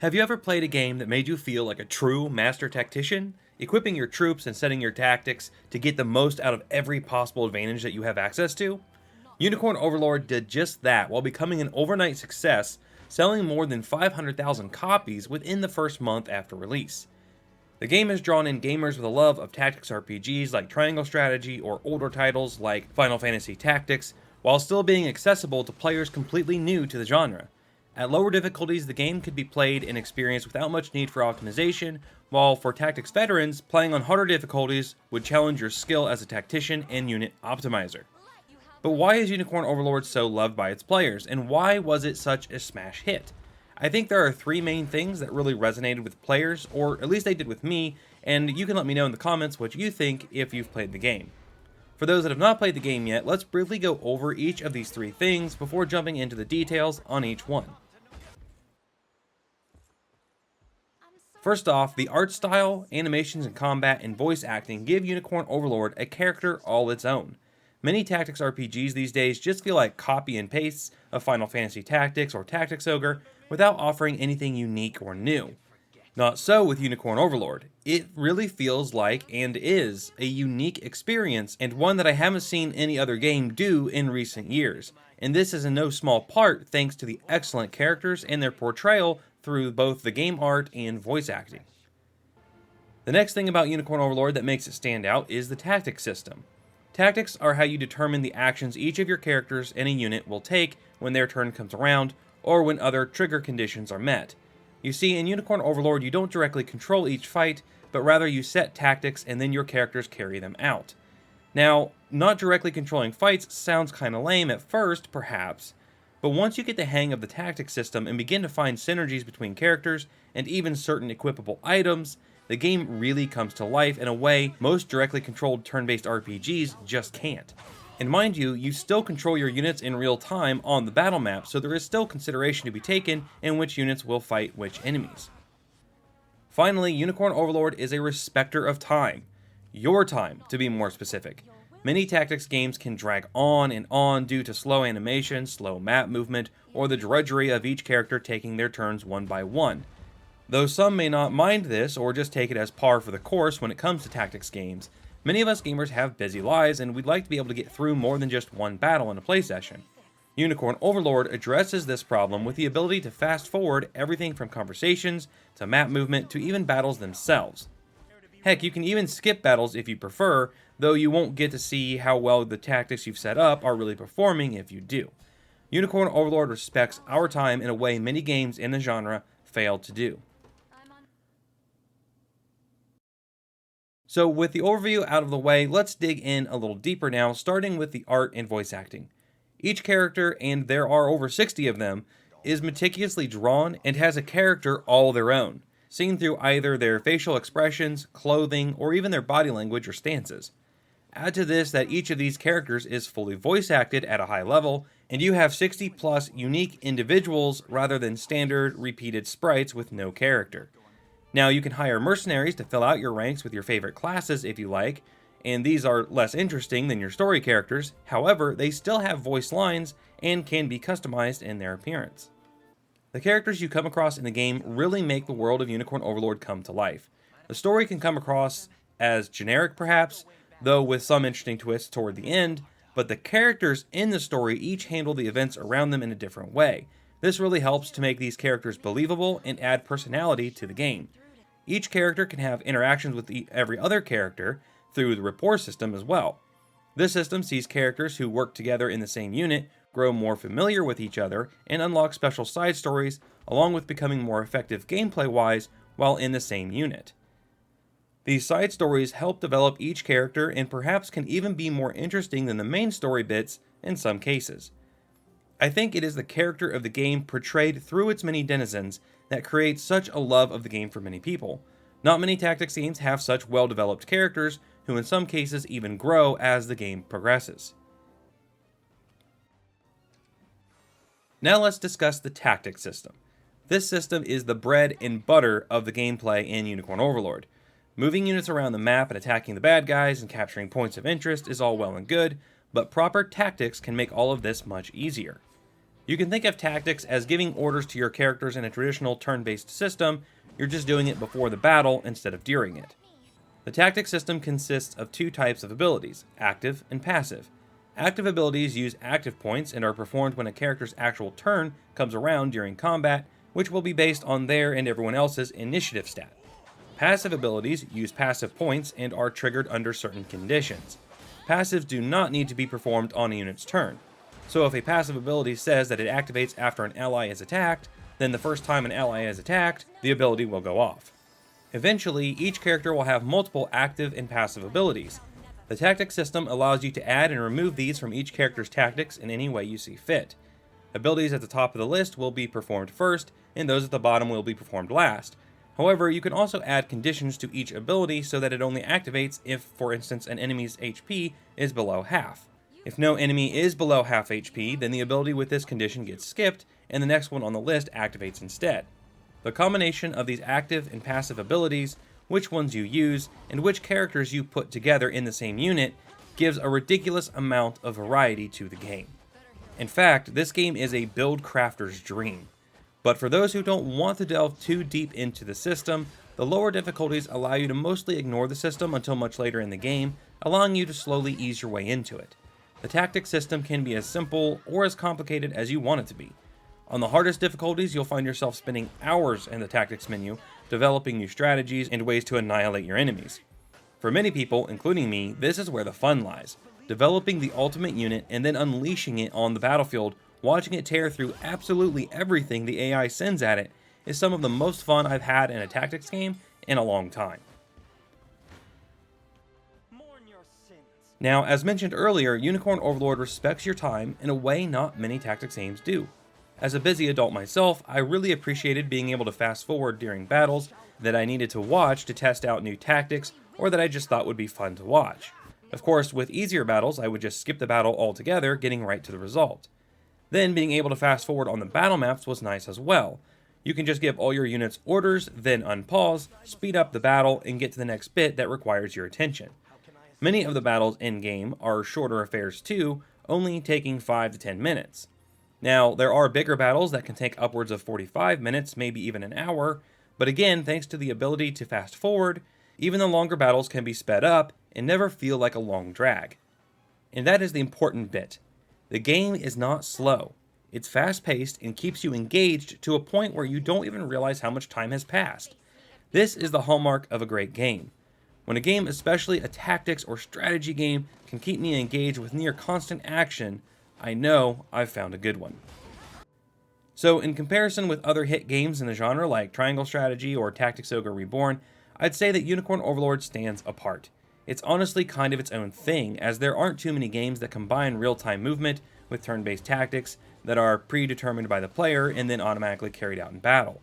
Have you ever played a game that made you feel like a true master tactician, equipping your troops and setting your tactics to get the most out of every possible advantage that you have access to? Unicorn Overlord did just that while becoming an overnight success, selling more than 500,000 copies within the first month after release. The game has drawn in gamers with a love of tactics RPGs like Triangle Strategy or older titles like Final Fantasy Tactics, while still being accessible to players completely new to the genre. At lower difficulties, the game could be played and experienced without much need for optimization, while for tactics veterans, playing on harder difficulties would challenge your skill as a tactician and unit optimizer. But why is Unicorn Overlord so loved by its players, and why was it such a smash hit? I think there are three main things that really resonated with players, or at least they did with me, and you can let me know in the comments what you think if you've played the game. For those that have not played the game yet, let's briefly go over each of these three things before jumping into the details on each one. First off, the art style, animations and combat, and voice acting give Unicorn Overlord a character all its own. Many tactics RPGs these days just feel like copy and pastes of Final Fantasy Tactics or Tactics Ogre without offering anything unique or new. Not so with Unicorn Overlord. It really feels like, and is, a unique experience, and one that I haven't seen any other game do in recent years. And this is in no small part thanks to the excellent characters and their portrayal through both the game art and voice acting. The next thing about Unicorn Overlord that makes it stand out is the tactics system. Tactics are how you determine the actions each of your characters in a unit will take when their turn comes around, or when other trigger conditions are met. You see, in Unicorn Overlord you don't directly control each fight, but rather you set tactics and then your characters carry them out. Now, not directly controlling fights sounds kinda lame at first, perhaps, but once you get the hang of the tactics system and begin to find synergies between characters and even certain equipable items, the game really comes to life in a way most directly controlled turn-based RPGs just can't. And mind you, you still control your units in real time on the battle map, so there is still consideration to be taken in which units will fight which enemies. Finally, Unicorn Overlord is a respecter of time. Your time, to be more specific. Many tactics games can drag on and on due to slow animation, slow map movement, or the drudgery of each character taking their turns one by one. Though some may not mind this or just take it as par for the course when it comes to tactics games, many of us gamers have busy lives and we'd like to be able to get through more than just one battle in a play session. Unicorn Overlord addresses this problem with the ability to fast forward everything from conversations to map movement to even battles themselves. Heck, you can even skip battles if you prefer, though you won't get to see how well the tactics you've set up are really performing if you do. Unicorn Overlord respects our time in a way many games in the genre fail to do. So with the overview out of the way, let's dig in a little deeper now, starting with the art and voice acting. Each character, and there are over 60 of them, is meticulously drawn and has a character all their own, seen through either their facial expressions, clothing, or even their body language or stances. Add to this that each of these characters is fully voice acted at a high level, and you have 60 plus unique individuals rather than standard repeated sprites with no character. Now, you can hire mercenaries to fill out your ranks with your favorite classes if you like, and these are less interesting than your story characters. However, they still have voice lines and can be customized in their appearance. The characters you come across in the game really make the world of Unicorn Overlord come to life. The story can come across as generic perhaps, though with some interesting twists toward the end, but the characters in the story each handle the events around them in a different way. This really helps to make these characters believable and add personality to the game. Each character can have interactions with every other character through the rapport system as well. This system sees characters who work together in the same unit grow more familiar with each other and unlock special side stories, along with becoming more effective gameplay-wise while in the same unit. These side stories help develop each character and perhaps can even be more interesting than the main story bits in some cases. I think it is the character of the game portrayed through its many denizens that creates such a love of the game for many people. Not many tactics games have such well-developed characters, who in some cases even grow as the game progresses. Now let's discuss the tactics system. This system is the bread and butter of the gameplay in Unicorn Overlord. Moving units around the map and attacking the bad guys and capturing points of interest is all well and good, but proper tactics can make all of this much easier. You can think of tactics as giving orders to your characters in a traditional turn-based system. You're just doing it before the battle instead of during it. The tactic system consists of two types of abilities, active and passive. Active abilities use active points and are performed when a character's actual turn comes around during combat, which will be based on their and everyone else's initiative stat. Passive abilities use passive points and are triggered under certain conditions. Passives do not need to be performed on a unit's turn. So if a passive ability says that it activates after an ally is attacked, then the first time an ally is attacked, the ability will go off. Eventually, each character will have multiple active and passive abilities. The tactic system allows you to add and remove these from each character's tactics in any way you see fit. Abilities at the top of the list will be performed first, and those at the bottom will be performed last. However, you can also add conditions to each ability so that it only activates if, for instance, an enemy's HP is below half. If no enemy is below half HP, then the ability with this condition gets skipped, and the next one on the list activates instead. The combination of these active and passive abilities, which ones you use, and which characters you put together in the same unit, gives a ridiculous amount of variety to the game. In fact, this game is a build crafter's dream. But for those who don't want to delve too deep into the system, the lower difficulties allow you to mostly ignore the system until much later in the game, allowing you to slowly ease your way into it. The tactic system can be as simple or as complicated as you want it to be. On the hardest difficulties, you'll find yourself spending hours in the tactics menu, developing new strategies and ways to annihilate your enemies. For many people, including me, this is where the fun lies. Developing the ultimate unit and then unleashing it on the battlefield, watching it tear through absolutely everything the AI sends at it, is some of the most fun I've had in a tactics game in a long time. Now, as mentioned earlier, Unicorn Overlord respects your time in a way not many tactics games do. As a busy adult myself, I really appreciated being able to fast forward during battles that I needed to watch to test out new tactics or that I just thought would be fun to watch. Of course, with easier battles, I would just skip the battle altogether, getting right to the result. Then being able to fast forward on the battle maps was nice as well. You can just give all your units orders, then unpause, speed up the battle, and get to the next bit that requires your attention. Many of the battles in-game are shorter affairs too, only taking 5 to 10 minutes. Now, there are bigger battles that can take upwards of 45 minutes, maybe even an hour, but again, thanks to the ability to fast forward, even the longer battles can be sped up and never feel like a long drag. And that is the important bit. The game is not slow. It's fast-paced and keeps you engaged to a point where you don't even realize how much time has passed. This is the hallmark of a great game. When a game, especially a tactics or strategy game, can keep me engaged with near constant action, I know I've found a good one. So in comparison with other hit games in the genre like Triangle Strategy or Tactics Ogre Reborn, I'd say that Unicorn Overlord stands apart. It's honestly kind of its own thing, as there aren't too many games that combine real-time movement with turn-based tactics that are predetermined by the player and then automatically carried out in battle.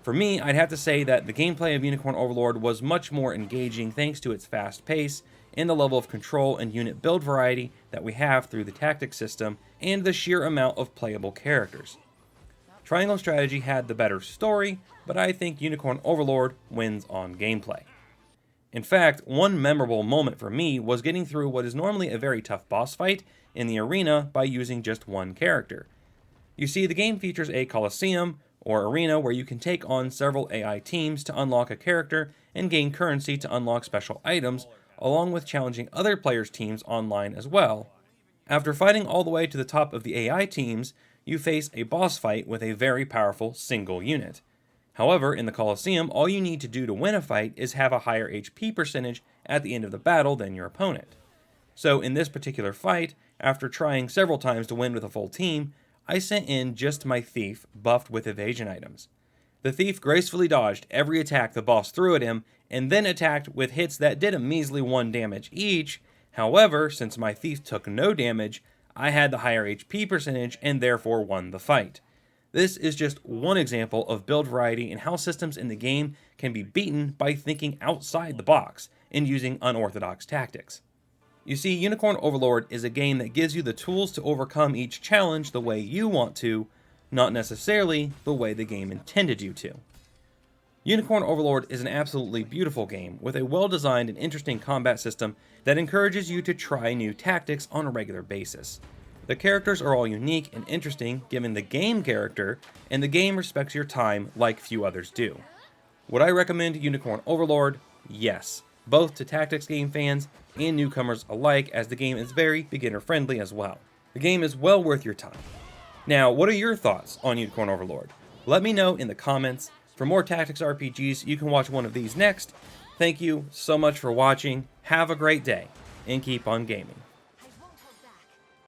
For me, I'd have to say that the gameplay of Unicorn Overlord was much more engaging thanks to its fast pace and the level of control and unit build variety that we have through the tactics system and the sheer amount of playable characters. Triangle Strategy had the better story, but I think Unicorn Overlord wins on gameplay. In fact, one memorable moment for me was getting through what is normally a very tough boss fight in the arena by using just one character. You see, the game features a Coliseum, or arena, where you can take on several AI teams to unlock a character and gain currency to unlock special items, along with challenging other players' teams online as well. After fighting all the way to the top of the AI teams, you face a boss fight with a very powerful single unit. However, in the Coliseum, all you need to do to win a fight is have a higher HP percentage at the end of the battle than your opponent. So in this particular fight, after trying several times to win with a full team, I sent in just my thief buffed with evasion items. The thief gracefully dodged every attack the boss threw at him, and then attacked with hits that did a measly 1 damage each. However, since my thief took no damage, I had the higher HP percentage and therefore won the fight. This is just one example of build variety and how systems in the game can be beaten by thinking outside the box and using unorthodox tactics. You see, Unicorn Overlord is a game that gives you the tools to overcome each challenge the way you want to, not necessarily the way the game intended you to. Unicorn Overlord is an absolutely beautiful game with a well-designed and interesting combat system that encourages you to try new tactics on a regular basis. The characters are all unique and interesting given the game character, and the game respects your time like few others do. Would I recommend Unicorn Overlord? Yes, both to tactics game fans and newcomers alike, as the game is very beginner friendly as well. The game is well worth your time. Now, what are your thoughts on Unicorn Overlord? Let me know in the comments. For more tactics RPGs, you can watch one of these next. Thank you so much for watching, have a great day, and keep on gaming.